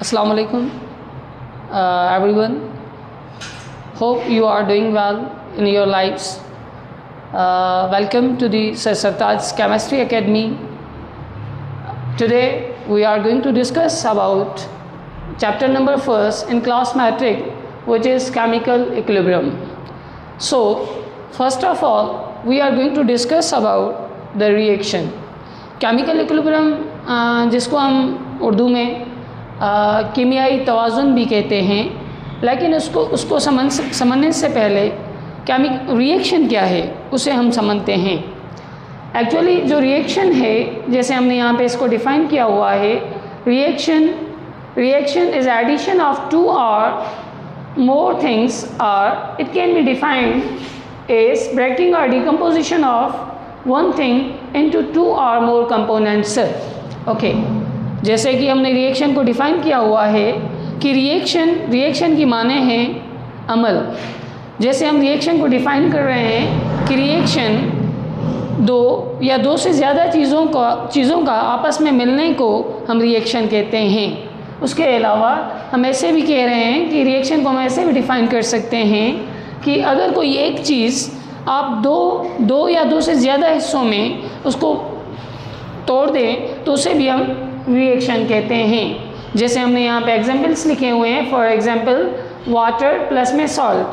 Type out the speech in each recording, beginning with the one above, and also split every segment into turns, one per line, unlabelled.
Assalamu alaikum, everyone. Hope you are doing well in your lives. Welcome to the Sir Sartaj's Chemistry Academy. Today we are going to discuss about chapter number 1 in class metric, which is chemical equilibrium. So first of all we are going to discuss about the reaction. Chemical equilibrium जिसको हम उर्दू में कीमियाई तवाज़ुन भी कहते हैं, लेकिन उसको समझने से पहले रिएक्शन क्या है उसे हम समझते हैं। एक्चुअली जो रिएक्शन है, जैसे हमने यहाँ पे इसको डिफ़ाइन किया हुआ है, reaction is addition of two or more things or it can be defined as breaking or decomposition of one thing into two or more components. Okay, जैसे कि हमने रिएक्शन को डिफ़ाइन किया हुआ है कि रिएक्शन की माने हैं अमल। जैसे हम रिएक्शन को डिफ़ाइन कर रहे हैं कि रिएक्शन दो या दो से ज़्यादा चीज़ों का आपस में मिलने को हम रिएक्शन कहते हैं। उसके अलावा हम ऐसे भी कह रहे हैं कि रिएक्शन को हम ऐसे भी डिफ़ाइन कर सकते हैं कि अगर कोई एक चीज़ आप दो या दो से ज़्यादा हिस्सों में उसको तोड़ दें तो उसे भी हम रिएक्शन कहते हैं। जैसे हमने यहाँ पे एग्जांपल्स लिखे हुए हैं। फॉर एग्जांपल वाटर प्लस में सॉल्ट,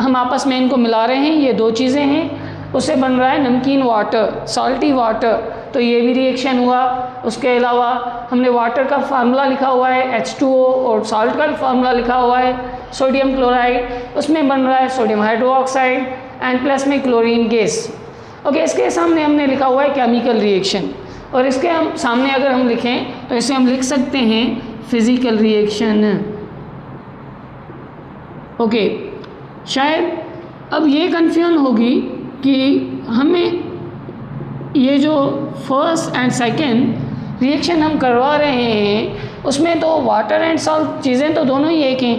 हम आपस में इनको मिला रहे हैं, ये दो चीज़ें हैं, उससे बन रहा है नमकीन वाटर, सॉल्टी वाटर, तो ये भी रिएक्शन हुआ। उसके अलावा हमने वाटर का फार्मूला लिखा हुआ है H2O और सॉल्ट का भी फार्मूला लिखा हुआ है सोडियम क्लोराइड, उसमें बन रहा है सोडियम हाइड्रोक्साइड एंड प्लस में क्लोरीन गैस। ओके, इसके सामने हमने लिखा हुआ है केमिकल रिएक्शन, और इसके सामने अगर हम लिखें तो इसे हम लिख सकते हैं फिज़िकल रिएक्शन। ओके, शायद अब ये कन्फ्यूजन होगी कि हमें ये जो फर्स्ट एंड सेकंड रिएक्शन हम करवा रहे हैं उसमें तो वाटर एंड सॉल्ट चीज़ें तो दोनों ही एक हैं,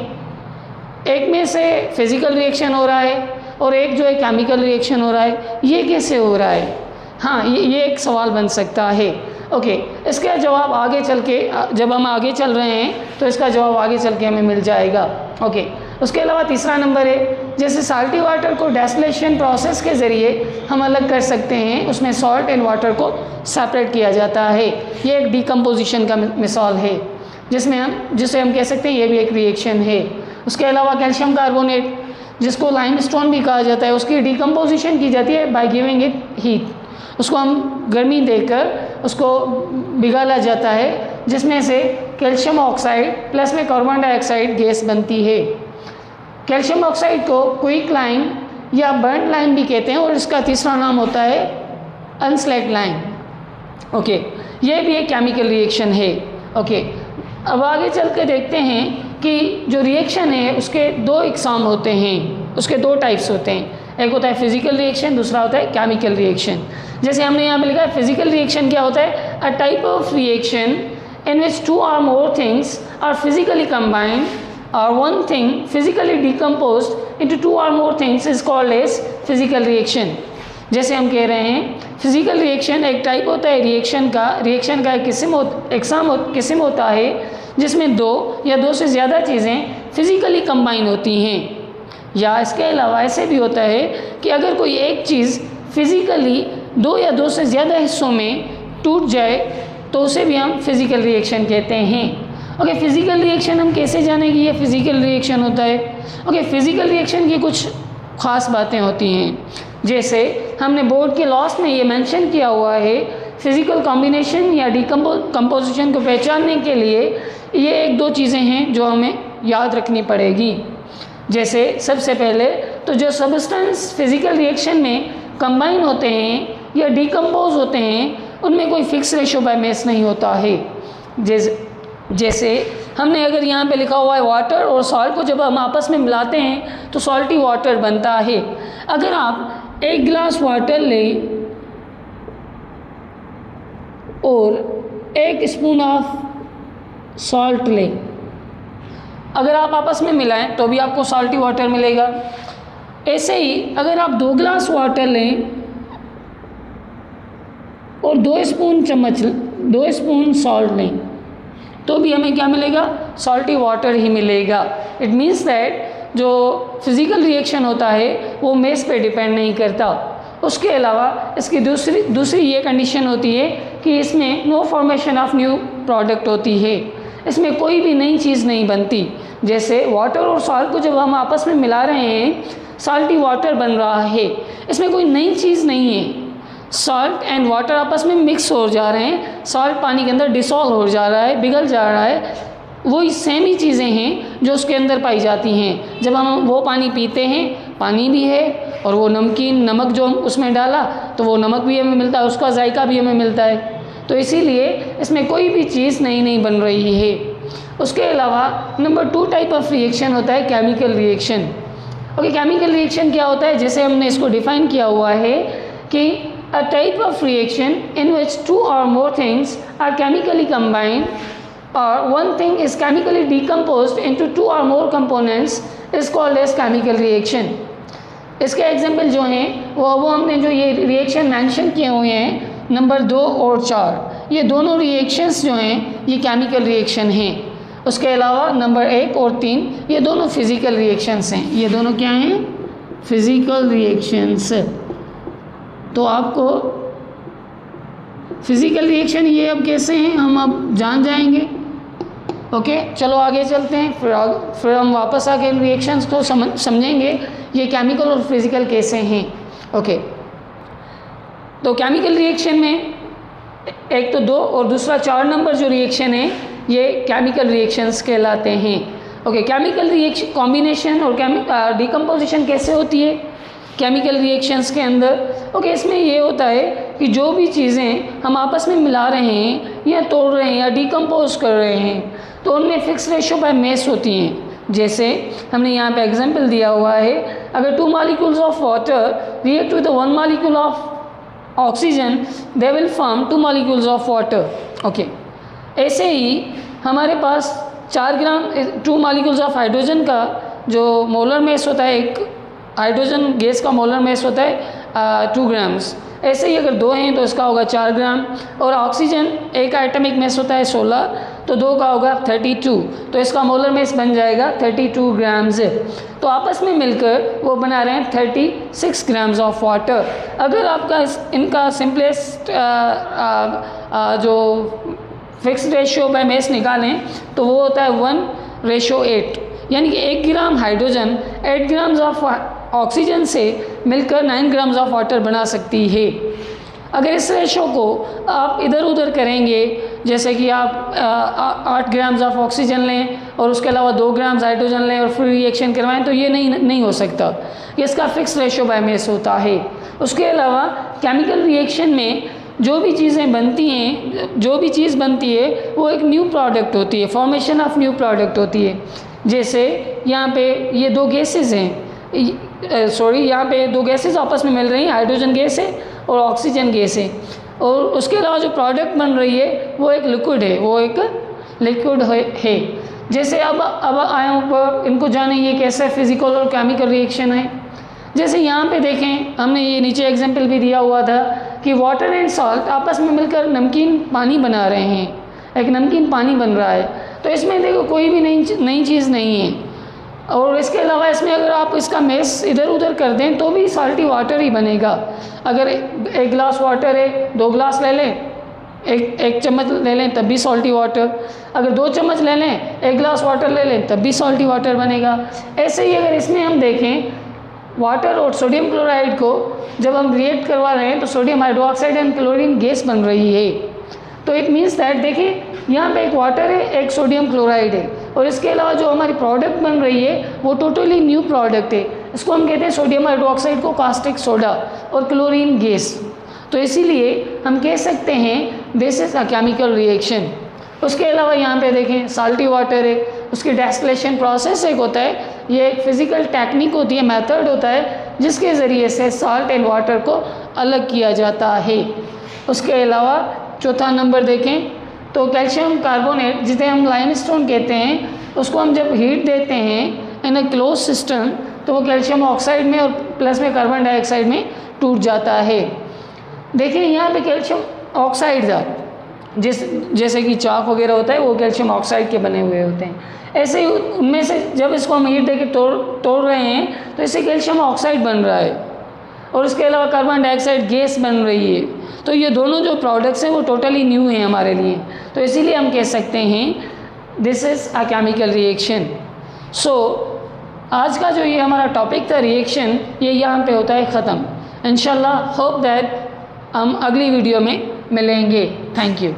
एक में से फिज़िकल रिएक्शन हो रहा है और एक जो है केमिकल रिएक्शन हो रहा है, ये कैसे हो रहा है? हाँ, ये एक सवाल बन सकता है। ओके, इसका जवाब आगे चल के, जब हम आगे चल रहे हैं तो इसका जवाब आगे चल के हमें मिल जाएगा। ओके, उसके अलावा तीसरा नंबर है, जैसे साल्टी वाटर को डेस्टिलेशन प्रोसेस के ज़रिए हम अलग कर सकते हैं, उसमें सॉल्ट एंड वाटर को सेपरेट किया जाता है। ये एक डिकम्पोजिशन का मिसाल है जिसे हम कह सकते हैं ये भी एक रिएक्शन है। उसके अलावा कैल्शियम कार्बोनेट, जिसको लाइमस्टोन भी कहा जाता है, उसकी डिकम्पोजिशन की जाती है बाय गिविंग इट हीट। उसको हम गर्मी देकर उसको पिघाला जाता है, जिसमें से कैल्शियम ऑक्साइड प्लस में कार्बन डाइऑक्साइड गैस बनती है। कैल्शियम ऑक्साइड को क्विक लाइम या बर्न लाइम भी कहते हैं, और इसका तीसरा नाम होता है अनस्लैक लाइम। ओके, ये भी एक केमिकल रिएक्शन है। ओके, अब आगे चल के देखते हैं कि जो रिएक्शन है उसके दो इकसाम होते हैं, उसके दो टाइप्स होते हैं। एक होता है फिजिकल रिएक्शन, दूसरा होता है केमिकल रिएक्शन। जैसे हमने यहाँ पे लिखा है फिजिकल रिएक्शन क्या होता है? A type of reaction in which two or more things are physically combined or one thing physically decomposed into two or more things is called as physical reaction. जैसे हम कह रहे हैं फिजिकल रिएक्शन एक type होता है reaction का एक किस्म होता है जिसमें दो या दो से ज़्यादा चीज़ें फिजिकली कंबाइन होती हैं। या इसके अलावा ऐसे भी होता है कि अगर कोई एक चीज़ फिज़िकली दो या दो से ज़्यादा हिस्सों में टूट जाए तो उसे भी हम फिज़िकल रिएक्शन कहते हैं। ओके, फिज़िकल रिएक्शन हम कैसे जानें कि ये फिज़िकल रिएक्शन होता है? ओके, फिज़िकल रिएक्शन की कुछ ख़ास बातें होती हैं। जैसे हमने बोर्ड के लॉस में ये मेंशन किया हुआ है, फिज़िकल कॉम्बिनेशन या डिकम्पोजिशन को पहचानने के लिए ये एक दो चीज़ें हैं जो हमें याद रखनी पड़ेगी। जैसे सबसे पहले तो जो सब्सटेंस फिज़िकल रिएक्शन में कंबाइन होते हैं या डिकम्पोज होते हैं उनमें कोई फिक्स रेशो बाय मास नहीं होता है। जैसे हमने अगर यहाँ पे लिखा हुआ है वाटर और सॉल्ट को जब हम आपस में मिलाते हैं तो सॉल्टी वाटर बनता है। अगर आप एक गिलास वाटर लें और एक स्पून ऑफ सॉल्ट लें, अगर आप आपस में मिलाएं तो भी आपको सॉल्टी वाटर मिलेगा। ऐसे ही अगर आप 2 गिलास वाटर लें और 2 स्पून सॉल्ट लें तो भी हमें क्या मिलेगा, सॉल्टी वाटर ही मिलेगा। इट मीन्स दैट जो फिज़िकल रिएक्शन होता है वो मेस पे डिपेंड नहीं करता। उसके अलावा इसकी दूसरी ये कंडीशन होती है कि इसमें no formation of new product होती है, इसमें कोई भी नई चीज़ नहीं बनती। जैसे वाटर और सॉल्ट को जब हम आपस में मिला रहे हैं, सॉल्टी वाटर बन रहा है, इसमें कोई नई चीज़ नहीं है। सॉल्ट एंड वाटर आपस में मिक्स हो जा रहे हैं, सॉल्ट पानी के अंदर डिसॉल्व हो जा रहा है, पिघल जा रहा है, वही सेम ही चीज़ें हैं जो उसके अंदर पाई जाती हैं। जब हम वो पानी पीते हैं, पानी भी है, और वो नमक जो हम उसमें डाला तो वो नमक भी हमें मिलता है, उसका जायका भी हमें मिलता है। तो इसीलिए इसमें कोई भी चीज़ नई बन रही है। उसके अलावा नंबर 2 टाइप ऑफ रिएक्शन होता है chemical reaction. Okay, chemical reaction क्या होता है, जैसे हमने इसको डिफाइन किया हुआ है कि a type of reaction in which 2 or more things are chemically combined or one thing is chemically decomposed into 2 or more components is called as chemical reaction। इसके एग्जाम्पल जो हैं वो हमने जो ये रिएक्शन मेंशन किए हुए हैं नंबर 2 और 4, ये दोनों रिएक्शंस जो हैं ये केमिकल रिएक्शन हैं। उसके अलावा नंबर 1 और 3 ये दोनों फिज़िकल रिएक्शंस हैं। ये दोनों क्या हैं, फिज़िकल रिएक्शंस। तो आपको फिज़िकल रिएक्शन ये अब कैसे हैं हम अब जान जाएंगे। ओके, चलो आगे चलते हैं, फिर हम वापस आके रिएक्शंस को समझेंगे ये केमिकल और फिज़िकल कैसे हैं। ओके, तो केमिकल रिएक्शन में एक तो 2 और दूसरा 4 नंबर जो रिएक्शन है ये केमिकल रिएक्शंस कहलाते हैं। ओके, केमिकल रिएक्शन कॉम्बिनेशन और डिकम्पोजिशन कैसे होती है केमिकल रिएक्शंस के अंदर। ओके, इसमें ये होता है कि जो भी चीज़ें हम आपस में मिला रहे हैं या तोड़ रहे हैं या डिकम्पोज कर रहे हैं तो उनमें फिक्स रेशो बाय मेस होती हैं। जैसे हमने यहाँ पे एग्जांपल दिया हुआ है, अगर 2 molecules of water react with 1 molecule of oxygen they will form 2 molecules of water. Okay, ऐसे ही हमारे पास 4 ग्राम 2 मॉलिक्यूल्स ऑफ हाइड्रोजन का जो मोलर मेस होता है, एक हाइड्रोजन गैस का मोलर मेस होता है 2 ग्राम्स। ऐसे ही अगर 2 हैं तो इसका होगा 4 ग्राम, और ऑक्सीजन एक एटॉमिक मेस होता है 16, तो 2 का होगा 32, तो इसका मोलर मेस बन जाएगा 32 ग्राम्स। तो आपस में मिलकर वो बना रहे हैं 36 ग्राम्स ऑफ वाटर। अगर आपका इनका सिंपलेस्ट जो फिक्स रेशियो बाय मेस निकालें तो वो होता है 1:8, यानी कि 1 gram hydrogen 8 grams of oxygen से मिलकर 9 ग्राम्स ऑफ वाटर बना सकती है। अगर इस रेशो को आप इधर उधर करेंगे, जैसे कि आप 8 ग्राम्स ऑफ ऑक्सीजन लें और उसके अलावा 2 ग्राम्स हाइड्रोजन लें और फिर रिएक्शन करवाएं, तो ये नहीं हो सकता। इसका फिक्स रेशो बाय मेस होता है। उसके अलावा केमिकल रिएक्शन में जो भी चीज़ें बनती हैं, जो भी चीज़ बनती है वो एक न्यू प्रोडक्ट होती है, फॉर्मेशन ऑफ न्यू प्रोडक्ट होती है। जैसे यहाँ पे ये 2 गैसेज हैं, यहाँ पे 2 गैसेज आपस में मिल रही हैं, हाइड्रोजन गैस है और ऑक्सीजन गैस है, और उसके अलावा जो प्रोडक्ट बन रही है वो एक लिक्विड है, वो एक लिक्विड है। जैसे अब आए ऊपर इनको जाने ये कैसे फिजिकल और केमिकल रिएक्शन है। जैसे यहाँ पे देखें, हमने ये नीचे एग्जांपल भी दिया हुआ था कि वाटर एंड सॉल्ट आपस में मिलकर नमकीन पानी बना रहे हैं, एक नमकीन पानी बन रहा है। तो इसमें देखो कोई भी नई चीज़ नहीं है, और इसके अलावा इसमें अगर आप इसका मेस इधर उधर कर दें तो भी साल्टी वाटर ही बनेगा। अगर 1 ग्लास वाटर है, 2 ग्लास ले लें, एक चम्मच ले लें तब भी सॉल्टी वाटर, अगर 2 चम्मच ले लें, 1 ग्लास वाटर ले लें तब भी सॉल्टी वाटर बनेगा। ऐसे ही अगर इसमें हम देखें वाटर और सोडियम क्लोराइड को जब हम रिएक्ट करवा रहे हैं तो sodium hydroxide and chlorine gas बन रही है। तो इट मीन्स दैट देखिए यहाँ पे एक वाटर है, एक सोडियम क्लोराइड है, और इसके अलावा जो हमारी प्रोडक्ट बन रही है वो टोटली न्यू प्रोडक्ट है। इसको हम कहते हैं सोडियम हाइड्रोक्साइड को कास्टिक सोडा और क्लोरीन गैस। तो इसीलिए हम कह सकते हैं this is a chemical reaction. उसके अलावा यहाँ पे देखें साल्टी वाटर है, उसकी डेस्टिलेशन प्रोसेस एक होता है, ये एक फिज़िकल टेक्निक होती है, मेथड होता है जिसके ज़रिए से सॉल्ट एंड वाटर को अलग किया जाता है। उसके अलावा चौथा नंबर देखें तो कैल्शियम कार्बोनेट जिसे हम लाइमस्टोन कहते हैं, उसको हम जब हीट देते हैं इन अ क्लोज सिस्टम तो वो कैल्शियम ऑक्साइड में और प्लस में कार्बन डाइऑक्साइड में टूट जाता है। देखिए यहाँ पे कैल्शियम ऑक्साइड था, जैसे कि चॉक वगैरह होता है वो कैल्शियम ऑक्साइड के बने हुए होते हैं। ऐसे ही उनमें से जब इसको हम हीट देके तोड़ रहे हैं तो इससे कैल्शियम ऑक्साइड बन रहा है और इसके अलावा कार्बन डाइऑक्साइड गैस बन रही है। तो ये दोनों जो प्रोडक्ट्स हैं वो टोटली न्यू हैं हमारे लिए। तो इसीलिए हम कह सकते हैं this is a chemical reaction. So आज का जो ये हमारा टॉपिक था रिएक्शन, ये यहाँ पे होता है ख़त्म। इंशाल्लाह होप दैट हम अगली वीडियो में मिलेंगे। Thank you.